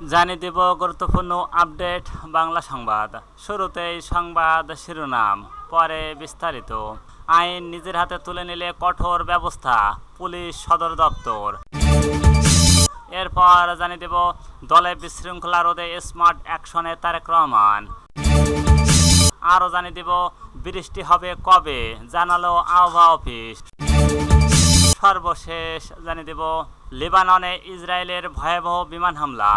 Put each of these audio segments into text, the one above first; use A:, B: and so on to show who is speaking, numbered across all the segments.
A: জানিয়ে দেব গুরুত্বপূর্ণ আপডেট বাংলা সংবাদ। শুরুতেই সংবাদ শিরোনাম, পরে বিস্তারিত। আইন নিজের হাতে তুলে নিলে কঠোর ব্যবস্থা, পুলিশ সদর দপ্তর। এরপর জানিয়ে দেব দলে বিশৃঙ্খলা রোধে স্মার্ট অ্যাকশনে তারেক রহমান। আরও জানিয়ে দেব বৃষ্টি হবে কবে, জানালো আবহাওয়া অফিস। সর্বশেষ জানিয়ে দেব লেবাননে ইসরায়েলের ভয়াবহ বিমান হামলা।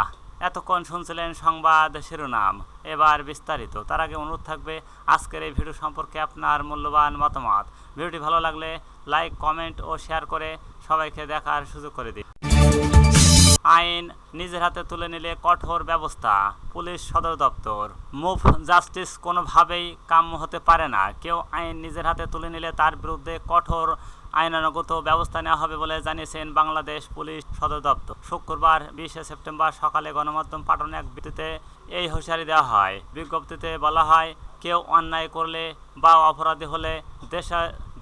A: এতক্ষণ শুনছিলেন সংবাদ শিরোনাম, এবার বিস্তারিত। তার আগে অনুরোধ থাকবে আজকের এই ভিডিও সম্পর্কে আপনার মূল্যবান মতামত। ভিডিওটি ভালো লাগলে লাইক, কমেন্ট ও শেয়ার করে সবাইকে দেখার সুযোগ করে দিন। আইন নিজের হাতে তুলে নিলে কঠোর ব্যবস্থা, পুলিশ সদর দপ্তর। মুভ জাস্টিস কোনোভাবেই কাম্য হতে পারে না। কেউ আইন নিজের হাতে তুলে নিলে তার বিরুদ্ধে কঠোর আইনানুগত ব্যবস্থা নেওয়া হবে বলে জানিয়েছেন বাংলাদেশ পুলিশ সদর দপ্তর। শুক্রবার 20 সেপ্টেম্বর সকালে গণমাধ্যম পাঠানো এক বিবৃতিতে এই হুঁশিয়ারি দেওয়া হয়। বিজ্ঞপ্তিতে বলা হয়, কেউ অন্যায় করলে বা অপরাধী হলে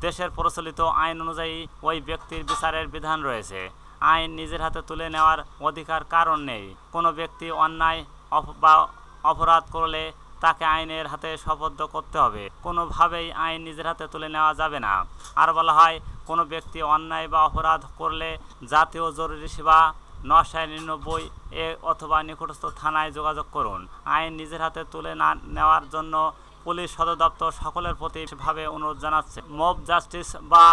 A: দেশের প্রচলিত আইন অনুযায়ী ওই ব্যক্তির বিচারের বিধান রয়েছে। আইন নিজের হাতে তুলে নেওয়ার অধিকার কারণ নেই। কোনো ব্যক্তি অন্যায় বা অপরাধ করলে তাকে আইনের হাতে সোপর্দ করতে হবে। কোনোভাবেই আইন নিজের হাতে তুলে নেওয়া যাবে না। আর বলা হয়, কোনো ব্যক্তি অন্যায় বা অপরাধ করলে জাতীয় জরুরি সেবা 999 অথবা নিকটস্থ থানায় যোগাযোগ করুন। আইন নিজের হাতে তুলে না নেওয়ার জন্য পুলিশ সদর দপ্তর সকলের প্রতি ভাবে অনুরোধ জানাচ্ছে। মব জাস্টিস বা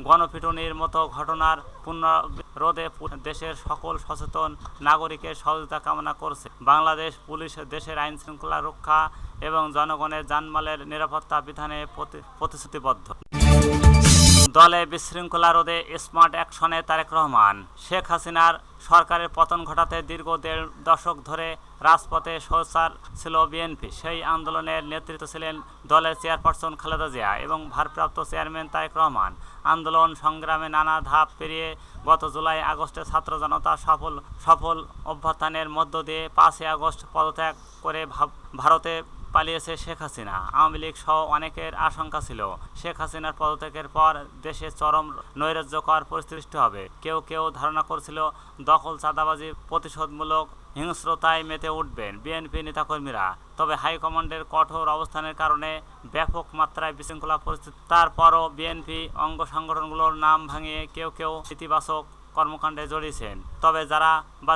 A: গণপিটুনির মতো ঘটনার পুনরাবৃত্তি রোধে দেশের সকল সচেতন নাগরিকের সহযোগিতা কামনা করছে। বাংলাদেশ পুলিশ দেশের আইন শৃঙ্খলা রক্ষা এবং জনগণের জানমালের নিরাপত্তা বিধানে প্রতিশ্রুতিবদ্ধ। দলে বিশৃঙ্খলা রোধে স্মার্ট অ্যাকশনে তারেক রহমান। শেখ হাসিনার সরকারের পতন ঘটাতে দীর্ঘ 1.5 দশক ধরে রাজপথে সোচ্চার ছিল বিএনপি। সেই আন্দোলনের নেতৃত্ব ছিলেন দলের চেয়ারপারসন খালেদা জিয়া এবং ভারপ্রাপ্ত চেয়ারম্যান তারেক রহমান। আন্দোলন সংগ্রামে নানা ধাপ পেরিয়ে গত জুলাই আগস্টে ছাত্র জনতা সফল অভ্যুত্থানের মধ্য দিয়ে 5 আগস্ট পদত্যাগ করে ভারতে পালিয়েছে শেখ হাসিনা। আওয়ামী লীগ সহ অনেকের আশঙ্কা ছিল শেখ হাসিনার পদত্যাগের পর দেশে চরম নৈরাজ্যকর পরিস্থিতি সৃষ্টি হবে। কেউ ধারণা করছিল দখল, চাঁদাবাজি, প্রতিশোধমূলক হিংস্রতায় মেতে উঠবেন বিএনপি নেতাকর্মীরা। তবে হাইকমান্ডের কঠোর অবস্থানের কারণে ব্যাপক মাত্রায় বিশৃঙ্খলা পরিস্থিতি। তারপরও বিএনপি অঙ্গ সংগঠনগুলোর নাম ভাঙিয়ে কেউ ইতিবাচক কর্মকাণ্ডে জড়িয়েছেন। তবে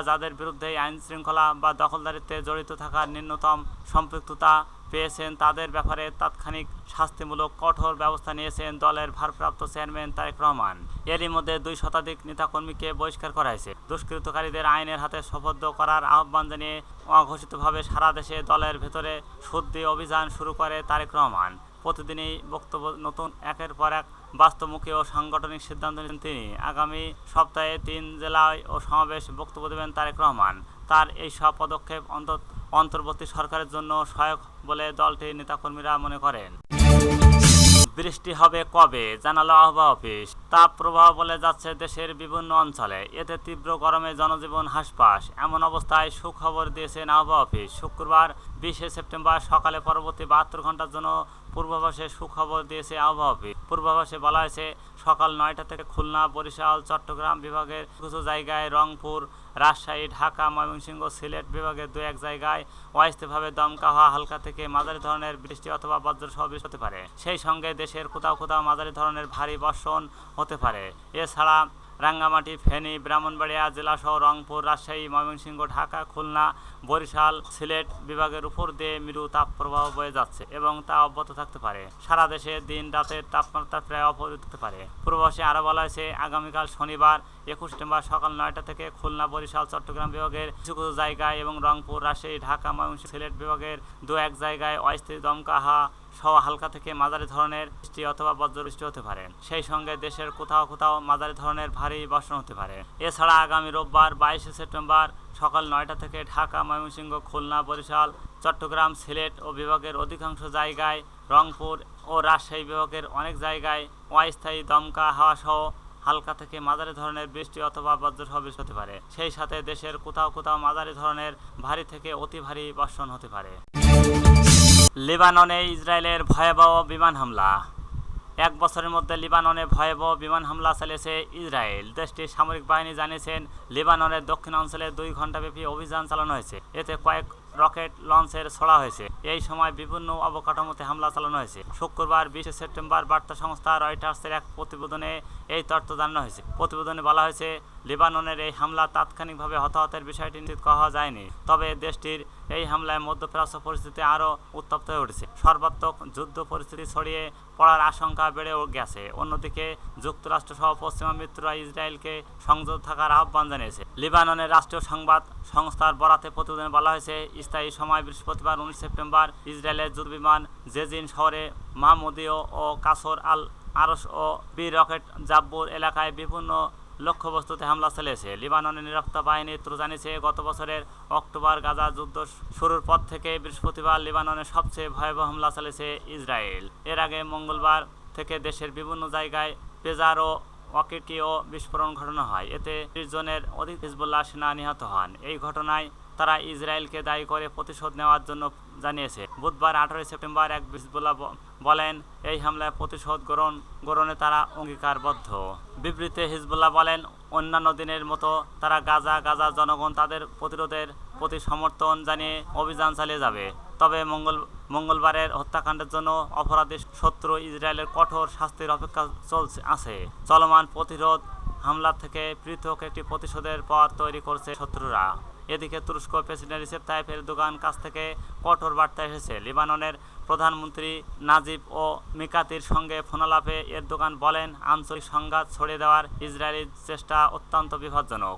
A: যাদের বিরুদ্ধে আইন শৃঙ্খলা বা দখলদারিত্বে জড়িত থাকার ন্যূনতম সম্পৃক্ততা পেয়েছেন, তাদের ব্যাপারে তাৎক্ষণিক শাস্তিমূলক কঠোর ব্যবস্থা নিয়েছেন দলের ভারপ্রাপ্ত চেয়ারম্যান তারেক রহমান। এরই মধ্যে 2 শতাধিক নেতাকর্মীকে বহিষ্কার করা হয়েছে। দুষ্কৃতকারীদের আইনের হাতে সোপর্দ করার আহ্বান জানিয়ে অঘোষিতভাবে সারা দেশে দলের ভেতরে শুদ্ধি অভিযান শুরু করে তারেক রহমান। প্রতিদিনই বক্তব্য নতুন একের পর এক বাস্তবমুখী ও সাংগঠনিক সিদ্ধান্ত নিয়েছেন তিনি। আগামী সপ্তাহে 3 জেলায় ও সমাবেশ বক্তব্য দেবেন তারেক রহমান। তার এই সব পদক্ষেপ অন্তর্বর্তী সরকারের জন্য সহায়ক বলে দলটির নেতাকর্মীরা মনে করেন। বৃষ্টি হবে কবে, জানালো আবহাওয়া অফিস। তাপ প্রবাহ বলে যাচ্ছে দেশের বিভিন্ন অঞ্চলে। এতে তীব্র গরমে জনজীবন হাঁসফাঁস। এমন অবস্থায় সুখবর দিয়েছেন আবহাওয়া অফিস। শুক্রবার 20 সেপ্টেম্বর সকালে পরবর্তী 72 ঘন্টার জন্য পূর্বাভাসে সুখবর দিয়েছে আবহাওয়া অফিস। পূর্বাভাসে বলা হয়েছে, সকাল 9টা থেকে খুলনা, বরিশাল, চট্টগ্রাম বিভাগের কিছু জায়গায়, রংপুর, রাজশাহী, ঢাকা, ময়মনসিংহ, সিলেট বিভাগের 2-1 জায়গায় অস্থায়ীভাবে দমকা হওয়া হালকা থেকে মাঝারি ধরনের বৃষ্টি অথবা বজ্রসহ বৃষ্টি হতে পারে। সেই সঙ্গে দেশের কোথাও মাঝারি ধরনের ভারী বর্ষণ হতে পারে। এছাড়া রাঙ্গামাটি, ফেনী, ব্রাহ্মণবাড়িয়া জেলাসহ রংপুর, রাজশাহী, ময়মনসিংহ, ঢাকা, খুলনা, বরিশাল, সিলেট বিভাগের উপর দিয়ে মৃদু তাপপ্রবাহ বয়ে যাচ্ছে এবং তা অব্যাহত থাকতে পারে। সারা দেশে দিন রাতের তাপমাত্রা প্রায় অপরিবর্তিত হতে পারে। পূর্বাভাসে আরও বলা হয়েছে, আগামীকাল শনিবার 21 সেপ্টেম্বর সকাল 9টা থেকে খুলনা, বরিশাল, চট্টগ্রাম বিভাগের কিছু জায়গায় এবং রংপুর, রাজশাহী, ঢাকা, ময়মনসিংহ, সিলেট বিভাগের 2-1 জায়গায় অস্থায়ী দমকা হওয়া সহ হালকা থেকে মাঝারি ধরনের বৃষ্টি অথবা বজ্রবৃষ্টি হতে পারে। সেই সঙ্গে দেশের কোথাও মাঝারি ধরনের ভারী বর্ষণ হতে পারে। এছাড়া আগামী রোববার 22 সেপ্টেম্বর সকাল 9টা থেকে ঢাকা, ময়মনসিংহ, খুলনা, বরিশাল, চট্টগ্রাম, সিলেট ও বিভাগের অধিকাংশ জায়গায়, রংপুর ও রাজশাহী বিভাগের অনেক জায়গায় অস্থায়ী দমকা হাওয়া সহ হালকা থেকে মাঝারি ধরনের বৃষ্টি অথবা বজ্রসহ বৃষ্টি হতে পারে। সেই সাথে দেশের কোথাও মাঝারি ধরনের ভারী থেকে অতি ভারী বর্ষণ হতে পারে। লেবাননে ইসরায়েলের ভয়াবহ বিমান হামলা। এক বছরের মধ্যে লিবাননে ভয়াবহ বিমান হামলা চালিয়েছে ইসরায়েল। দেশটির সামরিক বাহিনী জানিয়েছেন লেবাননের দক্ষিণাঞ্চলে 2 ঘণ্টাব্যাপী অভিযান চালানো হয়েছে। এতে কয়েক রকেট লঞ্চের ছোড়া হয়েছে। এই সময় বিভিন্ন অবকাঠামোতে হামলা চালানো হয়েছে। শুক্রবার 20 সেপ্টেম্বর বার্তা সংস্থা রয়টার্সের এক প্রতিবেদনে এই তথ্য জানানো হয়েছে। প্রতিবেদনে বলা হয়েছে, লেবাননের এই হামলা তাৎক্ষণিকভাবে হতাহতের বিষয়টি নিশ্চিত করা যায়নি, তবে দেশটির এই হামলায় মধ্যপ্রাচ্য পরিস্থিতি আরও উত্তপ্ত হয়ে উঠেছে। সর্বাত্মক যুদ্ধ পরিস্থিতি ছড়িয়ে পড়ার আশঙ্কা বেড়ে গেছে। অন্যদিকে যুক্তরাষ্ট্রসহ পশ্চিমা মিত্ররা ইসরায়েলকে সংযত থাকার আহ্বান জানিয়েছে। লেবাননের রাষ্ট্রীয় সংবাদ সংস্থার বরাতে প্রতিবেদনে বলা হয়েছে, স্থায়ী সময় বৃহস্পতিবার 19 সেপ্টেম্বর ইসরায়েলের যুদ্ধবিমান জেজিন শহরে মাহমুদীয় ও কাসর আল আরশ ও বি রকেট জাব্বুর এলাকায় বিভিন্ন লক্ষ্যবস্তুতে হামলা চালিয়েছে। লেবাননের নিরাপত্তা বাহিনী সূত্র জানিয়েছে, গত বছরের অক্টোবর গাজা যুদ্ধ শুরুর পর থেকে বৃহস্পতিবার লেবাননের সবচেয়ে ভয়াবহ হামলা চালিয়েছে ইসরায়েল। এর আগে মঙ্গলবার থেকে দেশের বিভিন্ন জায়গায় পেজার ও ওয়াকিটিও বিস্ফোরণ ঘটানো হয়। এতে 30 জনের অধিক হিজবুল্লাহ সেনা নিহত হন। এই ঘটনায় তারা ইসরায়েলকে দায়ী করে প্রতিশোধ নেওয়ার জন্য জানিয়েছে। বুধবার 18 সেপ্টেম্বর এক হিজবুল্লাহ বলেন, এই হামলায় প্রতিশোধ গ্রহণে তারা অঙ্গীকারবদ্ধ। বিবৃতিতে হিজবুল্লাহ বলেন, অন্যান্য দিনের মতো তারা গাজার জনগণ তাদের প্রতিরোধের প্রতি সমর্থন জানিয়ে অভিযান চালিয়ে যাবে। তবে মঙ্গলবারের হত্যাকাণ্ডের জন্য অপরাধী শত্রু ইসরায়েলের কঠোর শাস্তির অপেক্ষা আছে। চলমান প্রতিরোধ হামলা থেকে পৃথক একটি প্রতিশোধের পথ তৈরি করছে শত্রুরা। এদিকে তুরস্ক প্রেসিডেন্ট রিসেপ তাইপ এরদোগান কাছ থেকে কঠোর বার্তা এসেছে। লেবাননের প্রধানমন্ত্রী নাজিব ও মিকাতির সঙ্গে ফোনালাপে এরদোগান বলেন, আঞ্চলিক সংঘাত ছড়িয়ে দেওয়ার ইসরায়েলি চেষ্টা অত্যন্ত বিপজ্জনক।